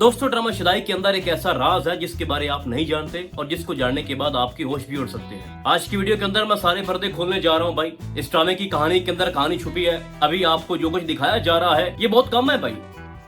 दोस्तों, ड्रामा शुदाई के अंदर एक ऐसा राज है जिसके बारे आप नहीं जानते और जिसको जानने के बाद आपकी होश भी उड़ सकते हैं। आज की वीडियो के अंदर मैं सारे पर्दे खोलने जा रहा हूँ भाई। इस ड्रामे की कहानी के अंदर कहानी छुपी है। अभी आपको जो कुछ दिखाया जा रहा है ये बहुत कम है भाई,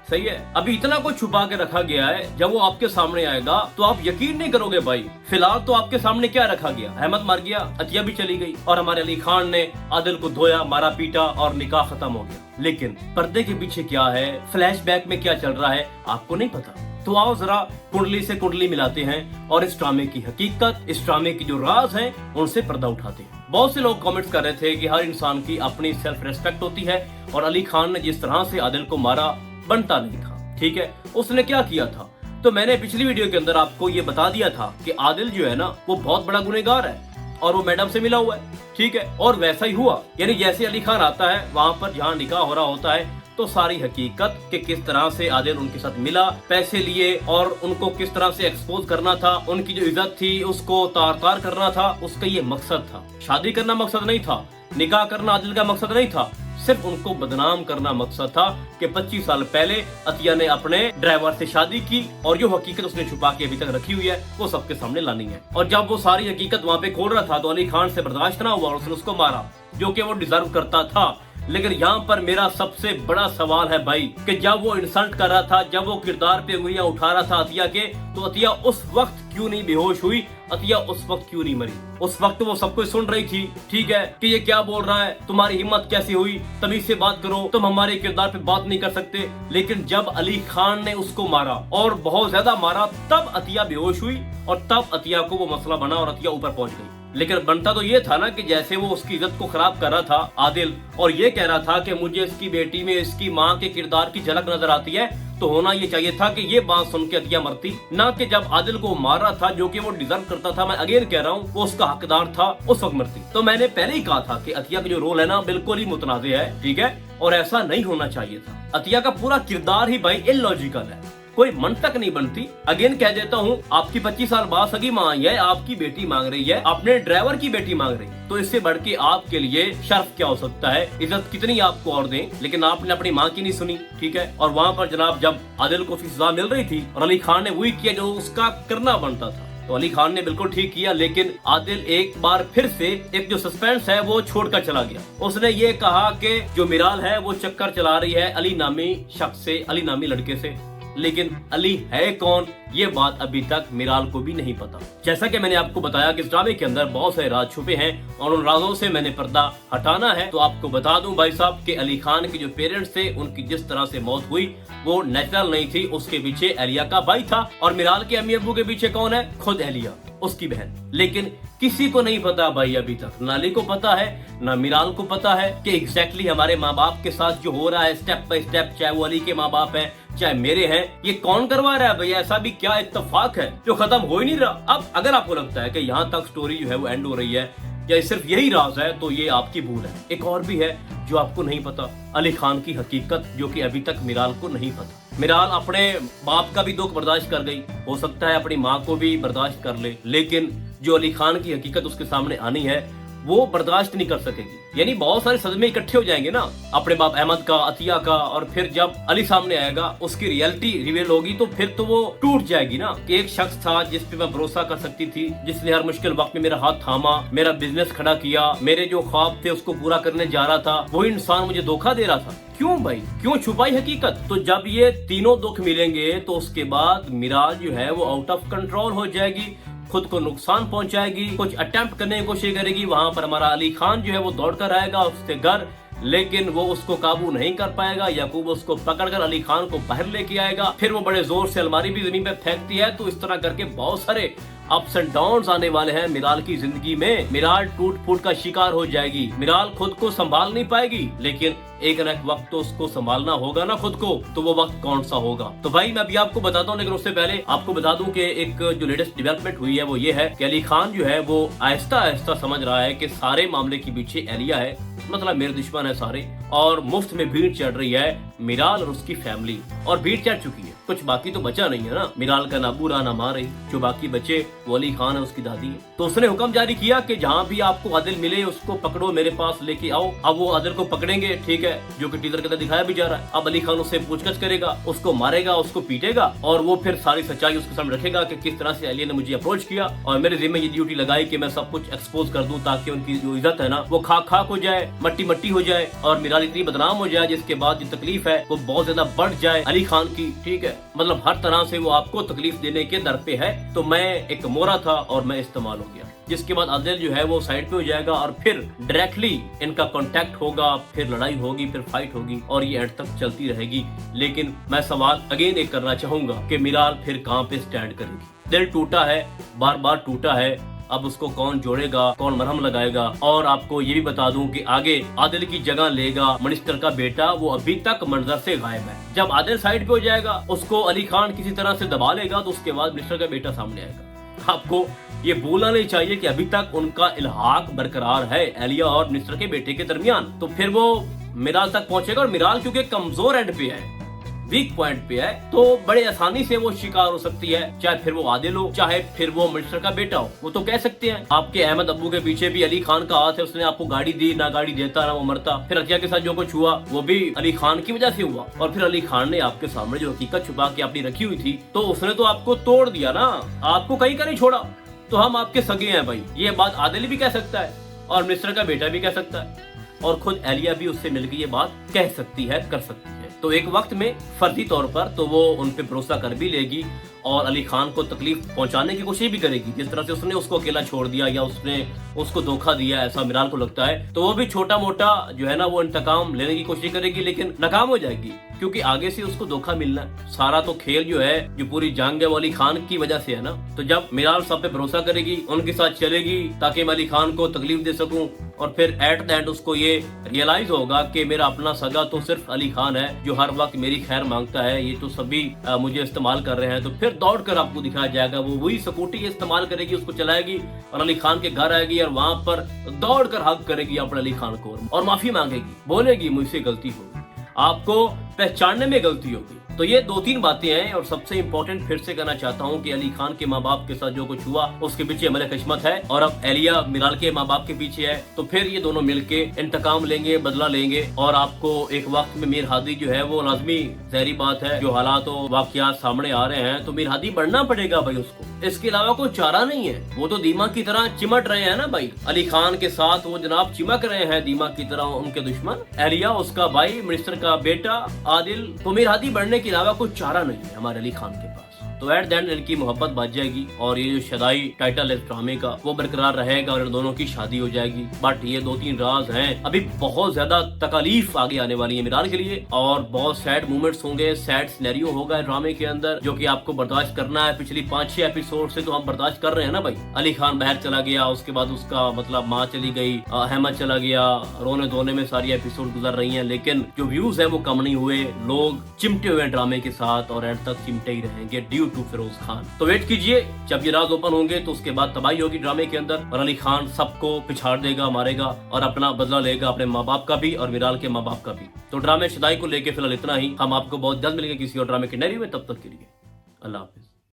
सही है। अभी इतना कुछ छुपा के रखा गया है, जब वो आपके सामने आएगा तो आप यकीन नहीं करोगे भाई। फिलहाल तो आपके सामने क्या रखा गया, अहमद मर गया, अतिया भी चली गई और हमारे अली खान ने आदिल को धोया, मारा पीटा और निकाह खत्म हो गया। लेकिन पर्दे के पीछे क्या है, फ्लैशबैक में क्या चल रहा है, आपको नहीं पता। तो आओ जरा कुंडली से कुंडली मिलाते हैं और इस ड्रामे की हकीकत, इस ड्रामे की जो राज है उनसे पर्दा उठाते हैं। बहुत से लोग कमेंट्स कर रहे थे कि हर इंसान की अपनी सेल्फ रेस्पेक्ट होती है और अली खान ने जिस तरह से आदिल को मारा बनता नहीं था, ठीक है। उसने क्या किया था, तो मैंने पिछली वीडियो के अंदर आपको ये बता दिया था कि आदिल जो है ना वो बहुत बड़ा गुनहगार है और वो मैडम से मिला हुआ है, ठीक है। और वैसा ही हुआ, यानी जैसे अली खान आता है वहां पर जहाँ निकाह हो रहा होता है तो सारी हकीकत कि किस तरह से आदिल उनके साथ मिला, पैसे लिए और उनको किस तरह से एक्सपोज करना था, उनकी जो इज्जत थी उसको तार तार करना था, उसका ये मकसद था। शादी करना मकसद नहीं था, निकाह करना आदिल का मकसद नहीं था, सिर्फ उनको बदनाम करना मकसद था कि 25 साल पहले अतिया ने अपने ड्राइवर से शादी की और जो हकीकत उसने छुपा के अभी तक रखी हुई है वो सबके सामने लानी है। और जब वो सारी हकीकत वहाँ पे खोल रहा था तो अली खान से बर्दाश्त ना हुआ और उसने उसको मारा, जो कि वो डिजर्व करता था। लेकिन यहाँ पर मेरा सबसे बड़ा सवाल है भाई कि जब वो इंसल्ट कर रहा था, जब वो किरदार पे उंगलियां उठा रहा था अतिया के, तो अतिया उस वक्त क्यों नहीं बेहोश हुई, अतिया उस वक्त क्यों नहीं मरी? उस वक्त वो सब कुछ सुन रही थी, ठीक है, कि ये क्या बोल रहा है, तुम्हारी हिम्मत कैसी हुई, तमीज से बात करो, तुम हमारे किरदार पे बात नहीं कर सकते। लेकिन जब अली खान ने उसको मारा और बहुत ज्यादा मारा, तब अतिया बेहोश हुई और तब अतिया को वो मसला बना और अतिया ऊपर पहुंच गई। लेकिन बनता तो ये था ना कि जैसे वो उसकी इज्जत को खराब कर रहा था आदिल और ये कह रहा था कि मुझे इसकी बेटी में इसकी माँ के किरदार की झलक नजर आती है, तो होना ये चाहिए था कि ये बात सुन के अतिया मरती, ना कि जब आदिल को मार रहा था जो कि वो डिजर्व करता था, मैं अगेन कह रहा हूँ वो उसका हकदार था, उस वक्त मरती। तो मैंने पहले ही कहा था कि अतिया का जो रोल है ना बिल्कुल ही मुतनाज़े है, ठीक है, और ऐसा नहीं होना चाहिए था। अतिया का पूरा किरदार ही भाई इलॉजिकल है, कोई मन तक नहीं बनती। अगेन कह देता हूँ, आपकी 25 साल बाद सगी माँ आई है, आपकी बेटी मांग रही है, अपने ड्राइवर की बेटी मांग रही है, तो इससे बढ़ के आपके लिए शर्फ क्या हो सकता है? इज्जत कितनी आपको और दें, लेकिन आपने अपनी माँ की नहीं सुनी, ठीक है। और वहाँ पर जनाब जब आदिल को सजा मिल रही थी और अली खान ने वही किया जो उसका करना बनता था, तो अली खान ने बिल्कुल ठीक किया। लेकिन आदिल एक बार फिर से एक जो सस्पेंस है वो छोड़कर चला गया। उसने ये कहा कि जो मिराल है वो चक्कर चला रही है अली नामी शख्स से, अली नामी लड़के से, लेकिन अली है कौन ये बात अभी तक मिराल को भी नहीं पता। जैसा कि मैंने आपको बताया कि इस ड्रामे के अंदर बहुत सारे राज छुपे हैं और उन राजों से मैंने पर्दा हटाना है। तो आपको बता दूं भाई साहब कि अली खान के जो पेरेंट्स थे उनकी जिस तरह से मौत हुई वो नेचुरल नहीं थी, उसके पीछे एलिया का भाई था और मिराल के अम्मी अब्बू के पीछे कौन है, खुद एलिया, उसकी बहन। लेकिन किसी को नहीं पता भाई अभी तक, ना अली को पता है ना मिराल को पता है कि एग्जैक्टली हमारे माँ बाप के साथ जो हो रहा है स्टेप बाय स्टेप, चाहे वो अली के माँ बाप हैं चाहे मेरे हैं, ये कौन करवा रहा है भैया? ऐसा भी क्या इत्तेफाक है जो खत्म हो ही नहीं रहा। अब अगर आपको लगता है कि यहाँ तक स्टोरी जो है वो एंड हो रही है या सिर्फ यही राज है, तो ये आपकी भूल है। एक और भी है जो आपको नहीं पता, अली खान की हकीकत, जो कि अभी तक मिराल को नहीं पता। मिराल अपने बाप का भी दुख बर्दाश्त कर गई, हो सकता है अपनी माँ को भी बर्दाश्त कर ले, लेकिन जो अली खान की हकीकत उसके सामने आनी है वो बर्दाश्त नहीं कर सकेगी। यानी बहुत सारे सदमे इकट्ठे हो जाएंगे ना, अपने बाप अहमद का, अतिया का, और फिर जब अली सामने आएगा उसकी रियलिटी रिवील होगी तो फिर तो वो टूट जाएगी ना कि एक शख्स था जिस पे मैं भरोसा कर सकती थी, जिसने हर मुश्किल वक्त में मेरा हाथ थामा, मेरा बिजनेस खड़ा किया, मेरे जो ख्वाब थे उसको पूरा करने जा रहा था, वही इंसान मुझे धोखा दे रहा था। क्यों भाई, क्यों छुपाई हकीकत? तो जब ये तीनों दुख मिलेंगे तो उसके बाद मिराल जो है वो आउट ऑफ कंट्रोल हो जाएगी, खुद को नुकसान पहुंचाएगी, कुछ अटेम्प्ट करने की कोशिश करेगी। वहां पर हमारा अली खान जो है वो दौड़ कर आएगा उसके घर, लेकिन वो उसको काबू नहीं कर पाएगा। याकूब उसको पकड़कर अली खान को बाहर लेके आएगा, फिर वो बड़े जोर से अलमारी भी जमीन पे फेंकती है। तो इस तरह करके बहुत सारे अप्स एंड डाउन्स आने वाले हैं मिराल की जिंदगी में। मिराल टूट फूट का शिकार हो जाएगी, मिराल खुद को संभाल नहीं पाएगी, लेकिन एक न एक वक्त तो उसको संभालना होगा ना खुद को, तो वो वक्त कौन सा होगा? तो भाई मैं अभी आपको बताता हूँ, लेकिन उससे पहले आपको बता दूं कि एक जो लेटेस्ट डेवलपमेंट हुई है वो ये है कि अली खान जो है वो आहिस्ता आहिस्ता समझ रहा है कि सारे मामले के पीछे एलिया है, मतलब मेरे दुश्मन है सारे, और मुफ्त में भीड़ चढ़ रही है मिराल और उसकी फैमिली, और भीड़ चढ़ चुकी है। कुछ बाकी तो बचा नहीं है ना। मिराल का ना अबू रहा ना माँ रही, जो बाकी बचे वो अली खान है, उसकी दादी है। तो उसने हुक्म जारी किया कि जहाँ भी आपको आदिल मिले उसको पकड़ो, मेरे पास लेके आओ। अब वो आदिल को पकड़ेंगे, ठीक है, जो कि टीजर के अंदर दिखाया भी जा रहा है। अब अली खान उससे पूछताछ करेगा, उसको मारेगा, उसको पीटेगा और वो फिर सारी सच्चाई उसके सामने रखेगा कि किस तरह से अली ने मुझे अप्रोच किया और मेरे जिम्मे ये ड्यूटी लगाई कि मैं सब कुछ एक्सपोज कर दूं ताकि उनकी जो इज्जत है ना वो खाक खाक हो जाए, मट्टी मट्टी हो जाए और मिराल इतनी बदनाम हो जाए जिसके बाद जो तकलीफ है वो बहुत ज्यादा बढ़ जाए अली खान की, ठीक है। मतलब हर तरह से वो आपको तकलीफ देने के दर पे है। तो मैं एक मोरा था और मैं इस्तेमाल हो गया, जिसके बाद आदिल जो है वो साइड पे हो जाएगा और फिर डायरेक्टली इनका कांटेक्ट होगा, फिर लड़ाई होगी, फिर फाइट होगी और ये एंड तक चलती रहेगी। लेकिन मैं सवाल अगेन एक करना चाहूंगा कि मिराल फिर कहाँ पे स्टैंड करेगी। दिल टूटा है, बार बार टूटा है, अब उसको कौन जोड़ेगा, कौन मरहम लगाएगा। और आपको ये भी बता दूं कि आगे आदिल की जगह लेगा मिनिस्टर का बेटा, वो अभी तक मंजर से गायब है। जब आदिल साइड पे हो जाएगा, उसको अली खान किसी तरह से दबा लेगा तो उसके बाद मिनिस्टर का बेटा सामने आएगा। आपको ये भूलना नहीं चाहिए कि अभी तक उनका इल्हाक बरकरार है एलिया और मिनिस्टर के बेटे के दरमियान। तो फिर वो मिराल तक पहुंचेगा और मिराल क्योंकि कमजोर एंड पे है, वीक पॉइंट पे है, तो बड़े आसानी से वो शिकार हो सकती है, चाहे फिर वो आदिल हो, चाहे फिर वो मिनिस्टर का बेटा हो। वो तो कह सकते हैं आपके अहमद अब्बू के पीछे भी अली खान का हाथ है, उसने आपको गाड़ी दी, ना गाड़ी देता ना वो मरता। फिर अतिया के साथ जो कुछ हुआ वो भी अली खान की वजह से हुआ और फिर अली खान ने आपके सामने जो हकीकत छुपा के अपनी रखी हुई थी तो उसने तो आपको तोड़ दिया ना, आपको कहीं का नहीं छोड़ा। तो हम आपके सगे हैं भाई, ये बात आदिल भी कह सकता है और मिनिस्टर का बेटा भी कह सकता है और खुद एलिया भी उससे मिलकर ये बात कह सकती है, कर सकती है। तो एक वक्त में फर्जी तौर पर तो वो उन पे भरोसा कर भी लेगी और अली खान को तकलीफ पहुंचाने की कोशिश भी करेगी। जिस तरह से उसने उसको अकेला छोड़ दिया या उसने उसको धोखा दिया, ऐसा मिराल को लगता है, तो वो भी छोटा मोटा जो है ना वो इंतकाम लेने की कोशिश करेगी, लेकिन नाकाम हो जाएगी क्योंकि आगे से उसको धोखा मिलना है। सारा तो खेल जो है, जो पूरी जंग है वो अली खान की वजह से है ना। तो जब मिराल सब पे भरोसा करेगी, उनके साथ चलेगी ताकि मैं अली खान को तकलीफ दे सकूं और फिर एट द एंड उसको ये रियलाइज होगा कि मेरा अपना सगा तो सिर्फ अली खान है जो हर वक्त मेरी खैर मांगता है, ये तो सभी मुझे इस्तेमाल कर रहे हैं। तो फिर दौड़ कर आपको दिखाया जाएगा, वो वही स्कूटी इस्तेमाल करेगी, उसको चलाएगी और अली खान के घर आएगी और वहां पर दौड़ कर हक करेगी अपने अली खान को और माफी मांगेगी, बोलेगी मुझसे गलती होगी, आपको पहचानने में गलती होगी। तो ये 2-3 बातें हैं और सबसे इम्पोर्टेंट फिर से कहना चाहता हूँ कि अली खान के माँ बाप के साथ जो कुछ हुआ उसके पीछे मलिक हिशमत है और अब एलिया मिराल के माँ बाप के पीछे है। तो फिर ये दोनों मिलके इंतकाम लेंगे, बदला लेंगे और आपको एक वक्त में मीर हादी जो है वो लाजमी जहरी बात है, जो हालात और वाकयात सामने आ रहे हैं तो मीर हादी बढ़ना पड़ेगा भाई उसको, इसके अलावा कोई चारा नहीं है। वो तो दीमक की तरह चिमट रहे हैं ना भाई, अली खान के साथ वो जनाब चिमक रहे हैं दीमक की तरह उनके दुश्मन, एलिया उसका भाई, मिनिस्टर का बेटा आदिल। तो मीर हादी बढ़ने के अलावा कोई चारा नहीं है हमारे अली खान के पास। तो एट द एंड इनकी मोहब्बत बच जाएगी और ये जो शदाई टाइटल है ड्रामे का वो बरकरार रहेगा और इन दोनों की शादी हो जाएगी। बट ये 2-3 राज हैं, अभी बहुत ज्यादा तकलीफ आगे आने वाली है मिराल के लिए और बहुत सैड मोमेंट्स होंगे, सैड सिनेरियो होगा ड्रामे के अंदर जो कि आपको बर्दाश्त करना है। पिछली 5-6 एपिसोड से तो हम बर्दाश्त कर रहे हैं ना भाई। अली खान बाहर चला गया, उसके बाद उसका मतलब माँ चली गई, अहमद चला गया, रोने धोने में सारी एपिसोड गुजर रही है, लेकिन जो व्यूज है वो कम नहीं हुए, लोग चिमटे हुए ड्रामे के साथ और एंड तक चिमटे ही रहेंगे ड्यू टू फिरोज खान। तो वेट कीजिए, जब ये राज ओपन होंगे तो उसके बाद तबाही होगी ड्रामे के अंदर और अली खान सबको पिछाड़ देगा, मारेगा और अपना बदला लेगा अपने माँ बाप का भी और मिराल के माँ बाप का भी। तो ड्रामे शदाई को लेके फिलहाल इतना ही, हम आपको बहुत जल्द मिलेंगे किसी और ड्रामे के नैरी में, तब तक के लिए अल्लाह हाफिज।